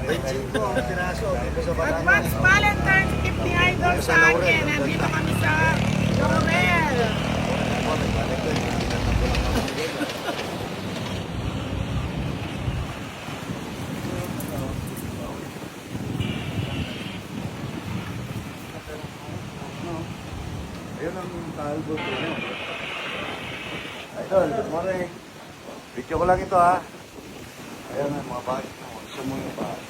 25 ang piraso dito sa Batangas. Advance Valentine's gift ni Idol sa akin. Nandito kami sa Laurel. Ayun ang kalbo ko. Idol, good morning. Video ko lang ito ha. Ayun ang mga bahay. Gusto mo yung bahay.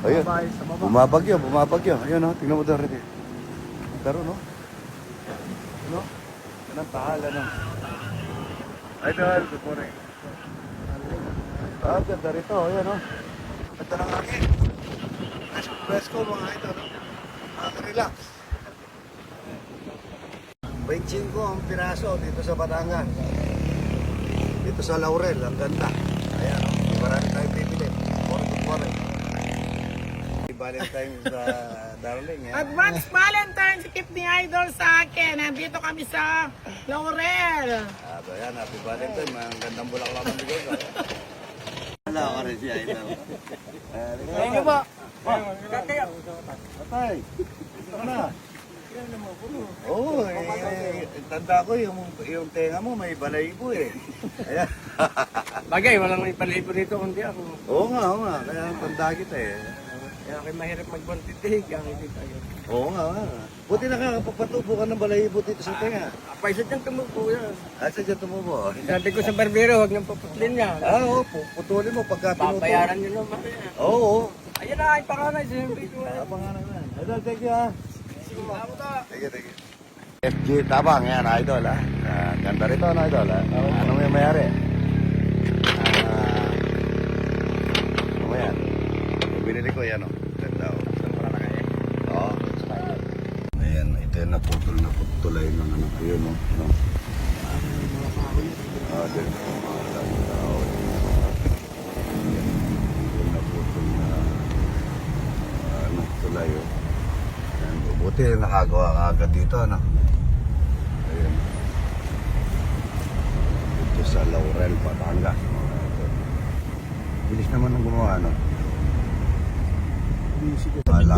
Ayun. Bumabagyo. Ayun o, tingnan mo doon rin. Pero no? Ano? Yan ang pahala no? Idol, good morning. Ganda rito. Ayun o. Ganda ng hangin. Presko mga idol. Relax. 25 ang piraso dito sa Batangas. Dito sa Laurel, ang ganda. Ayan, marami tayong bibili. Morning. Valentine's darling. Yan. Advance Valentine's gift ni Idol sa akin. Nandito kami sa Laurel. Ayan, happy Valentine. Ang gandang bulaklak ng bigay ko. Wala ka rin siya. Thank you po. Patay. Ito na. Oo, tanda ko yung tenga mo may balahibo eh. Ayan. Bagay, walang may palibo dito kundi ako. Oo nga. Kaya tanda kita eh. Kaya kayo mahirap magbantitig, ang hindi tayo. Oo nga. Buti nakakapagpatubo ka ng balahibo dito sa tenga. Paisot niyang tumupo yan. Asa dyan tumubo? Sabi ko sa barbero, huwag niyang paputlin yan. Oo, putulin mo pagka tinuto. Papayaran niyo naman. Oo. Ayun na, ay panganay, siyempre ko. Pangalan na. Idol, thank you ha. Thank you. FG Tabang, yan, idol ha. Ganda rito, no, idol ha. Ano mo yung mayari? Ano mo yan? Binili ko yan, o. Ganda, o. Oo. Ayan, ito yung naputulay ng ano. Ayun, o. Din. Naputol na tulay, o. Buti nakagawa ka agad dito, ano? Ayun. Dito sa Laurel, Batangas. Bilis naman ng gumawa, ano?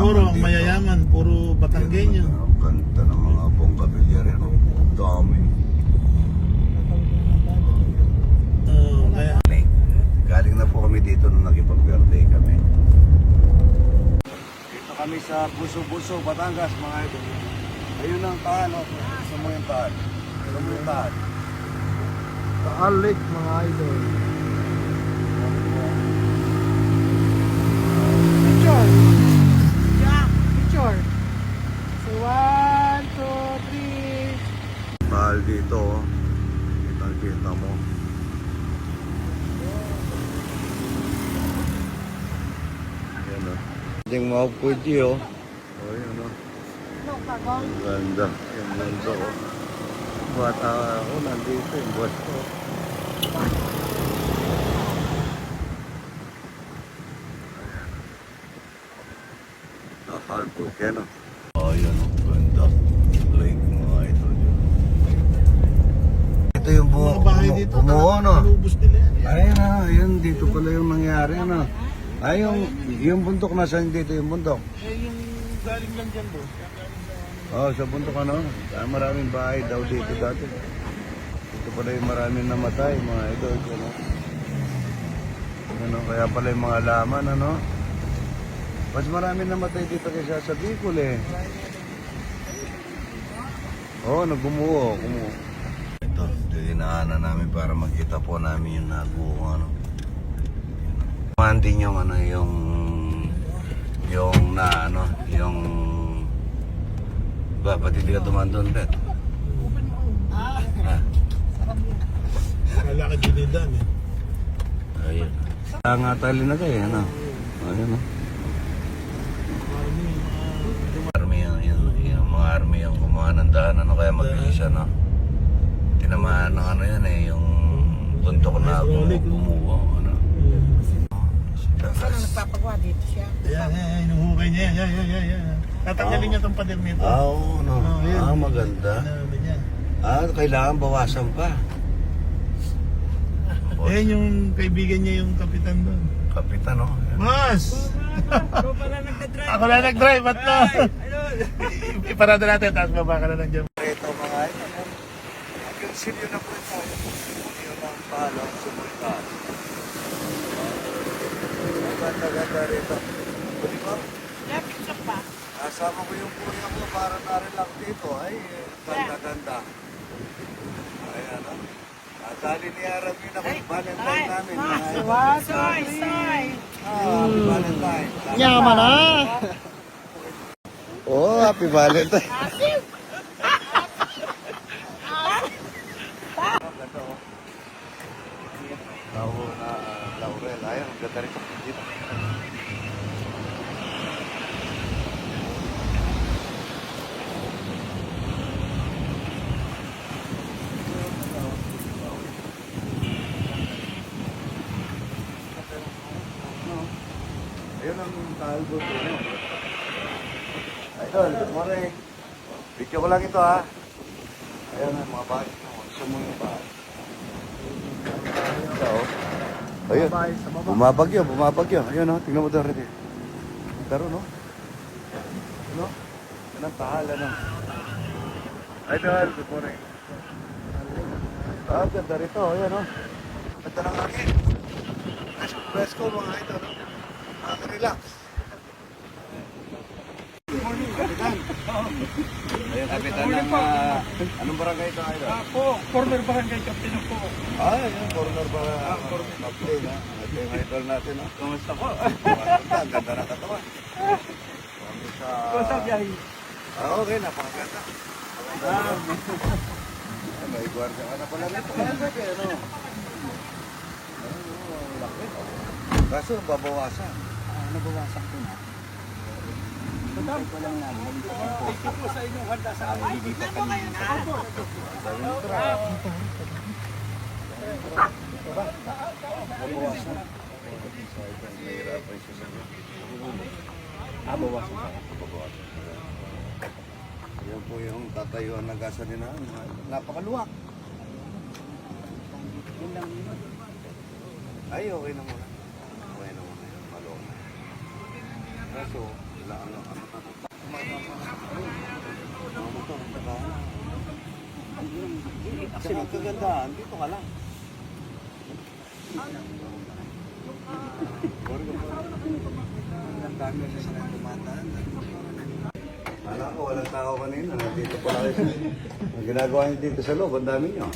Puro ang mayayaman, puro Batanggenyo. Ang kanta ng mga bonggabilyari, ano? Dami. Kaya Galing na po kami dito nung nagipag-birthday kami. Dito kami sa Buso-Buso, Batangas, mga idol. Ayun ang taan, o. Gusto mo yung taan? Gusto mo yung taan? Taal Lake, mga idol. Picture. Yeah, picture. So 1, 2, 3. Mahal dito, oh. Kita mo. Yan, oh. Hindi mo pwede, oh. Oh, yan, oh. Ang ganda. Ang ganda, oh. Bata ako, nandito yung boss ko. Nakalpog yan, oh. Oh, yan, oh. Ganda. Lake, mga idol. Ito yung Mga bahay dito, bumuo, no? nalubos nila yan. Ayun na, ayun, dito pala yung nangyari, ano? Ay, yung bundok, nasaan dito yung bundok? Yung galing lang dyan, boss. Oh, sa bundok, ano? Maraming bahay daw dito dati. Dito pala yung maraming namatay, mga idol, ano? Ano, kaya pala yung mga laman, ano? Mas maraming namatay dito kaysa sa Bicol, eh. Oh, kumuha. Ito dinaanan namin para makita po namin yung naguho, ano. Manding yung ano, yung na ano, yung ba't hindi ka dumaan doon, Bet? Kala ka dinidan, eh. Ayun. Nga tali na kayo, ano? Ayun, no? Army yung mga army yung gumawa ng daan, ano kaya mabilisan, no? Tinamaan ng ano yan, eh, yung tuntok na bumuo, ano? Saan ang nagpapagawa dito siya? Yan, yung hukay niya, yan. Tatanggalin niya itong pader nito. Oo, no. yan. Maganda. Yan. Kailangan bawasan pa. boss. Ayan yung kaibigan niya yung kapitan doon. Kapitan, no? Boss! Ikaw pala nagdadrive. Ako na nag-drive, ba't na? Iparada natin, tapos baba ka na ng jam. Ito mga ito, no? Hanggang silyo na po ito. Silyo ng palo, sumultas. Ang ganda-ganda rito. Di ba? Yeah, picture pa. Kasama ko yung kuya ko para na-relax dito. Ay, ganda-ganda. Ayan, no? Dali ni Arab yun ako, Valentine namin. Soy, soy. Happy Valentine. Yaman na! Oh, happy Valentine. Ganda, oh. Tao na Laurel. Ayan, ang ganda rito. Dito. Ayun ang kalbo ko. Idol, good morning. Video ko lang ito ha. Ayun ang mga bahay. Gusto mo yung bahay. Ayun. Bumabagyo, bumabagyo. Ayun o, tingnan mo doon rin. Pero no? No? Yan ang tahala no? Idol, good morning. Ganda rito. Ayun o. Ganda ng hangin. Presko mga idol. Relax. Good morning, Kapitan. Ayun, Kapitan ng... anong barangay ito, Idol? Po, corner barangay captain po. Yung corner ba? Maplay, na. Ito yung idol natin, no? Kamusta po? Ang ganda ng katawan. Kamusta biyahe? Okay, napakaganda. May gwardiya ka na pala nito. Ano? Laki. Kaso, babawasan. Nabawasan ko na. Madam, ko lang namin. Ito po sa inyong handa sa amin. Hindi pa kami. Babawasan. Nahirapan siya sa Bawasan pa. babawasan. Yan po yung tatayuan ng gasolina. Napakaluwak. Yun lang yun. Ay, okay na muna. Okay na muna yun. Maluwak na. Kaso, wala ano. Mga motor, saka kasi ang kagandahan, dito ka lang. Ang dami na sa tumataan. Kala ko, walang tao kanina. Dito pala kayo. Ang ginagawa niyo dito sa loob, ang dami niyo.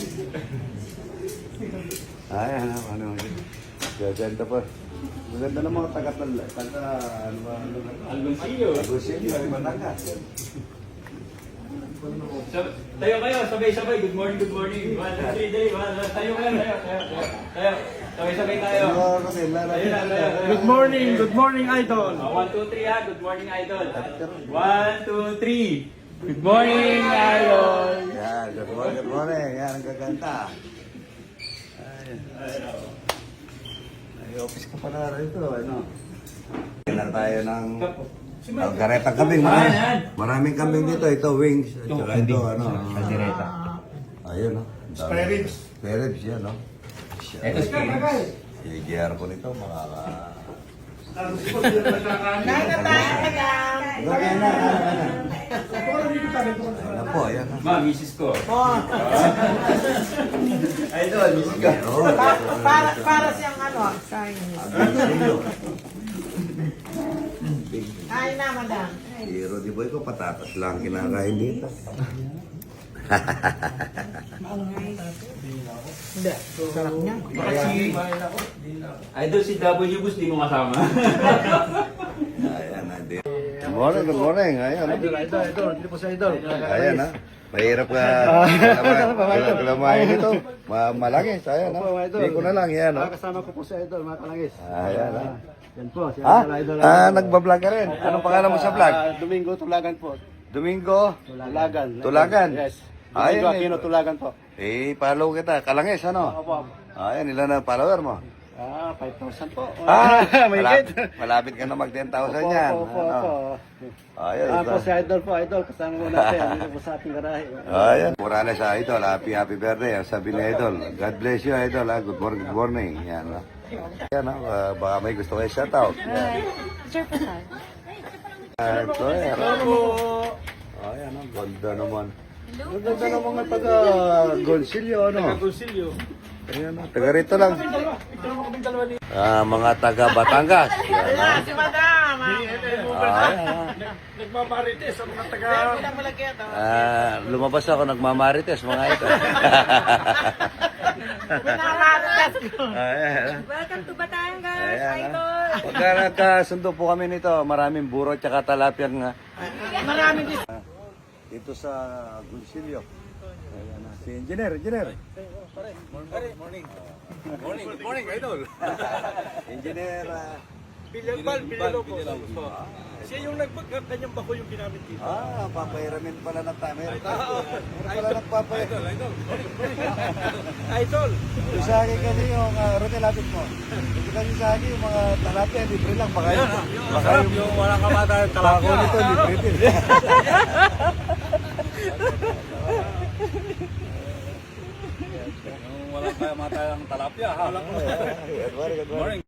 Ay, ano. Gaganda pa. Maganda ng mga ano ba? Algonsillo. Algonsillo, ay Managas. Tayo kayo, sabay-sabay. Good morning, good morning. 1, 2, 3, day. Tayo kayo, tayo. Sabay-sabay tayo. Good morning, idol! 1, 2, 3 ha. Good morning, idol. 1, 2, 3. Good morning, idol. Yan, good morning. Yan, ang gaganda. Ay, office ka pala rito, ano? Kailan tayo ng karetang kambing. Maraming kambing dito. Ito, wings. At saka ito, ano? Kaldereta. Ayun, no? Spare ribs. Spare ribs yan, no? Ito spirits. Si JR po nito, makaka... Kain na tayo, madam. Ayan na po, ayan na. Ma, misis ko. Oh, Idol, misis ko. Oo, para siyang ano, Chinese. Kain na, madam. Si Rudy Boy ko, patatas lang kinakain dito. Hindi, sarap niya. Idol, si W Bus di mo kasama. Ayan na, dito. Good morning. Ayan, no? Idol. Dito po sa idol. Ayan, ha? Mahirap ka. Kalamahin ito. Malangis, ayan, ha? Hindi ko na lang, yan, ha? Kasama ko po sa idol, mga kalangis. Ayan, ha? Yan po, si Ha? idol. Nagbablog ka rin. Anong pangalan mo sa vlog? Domingo Tulagan po. Domingo? Tulagan. Tulagan? Yes. Ayan, Domingo Aquino Tulagan po. follow kita. Kalangis, ano? Opo. Ayan, ilan na follower mo? 5,000 po. Ah, may malapit ka na mag 10,000 yan. Opo. Ayun, Ako si Idol po, Idol. Kasama mo natin. Dito po sa ating garahe. Ayan. Mura na sa Idol. Happy birthday. Ang sabi ni Idol. God bless you, Idol. Good morning, good morning. Yan. Yan, baka may gusto kayo shoutout. Sir po tayo. Ito, ayan, ganda naman. Ganda naman nga taga Gonsilio, ano? Taga Gonsilio. Ayan, taga rito lang. Mga taga Batangas. Yan, Si Madam. Nagmamarites ang mga taga... lumabas ako, nagmamarites, mga ito. Pinamarites ko. Ayan. Welcome to Batangas, Ayan, Idol! Pagka nagkasundo po kami nito, maraming buro at saka talapyang Maraming dis- dito sa Gonsilio. Ayan na, si Engineer. Morning, Idol. Engineer. Piniloko. Siya yung nagpagkanyang bako yung ginamit dito. Papairamin pala ng tamer. Pala nagpapairamin. Idol! Yung sa akin kasi yung rotelapit mo. Hindi kasi sa akin yung mga talapya, libre lang. Baka yung Wala ka mata ng bako nito, libre din. Walang kaya mata ang talapya, ha? Good morning.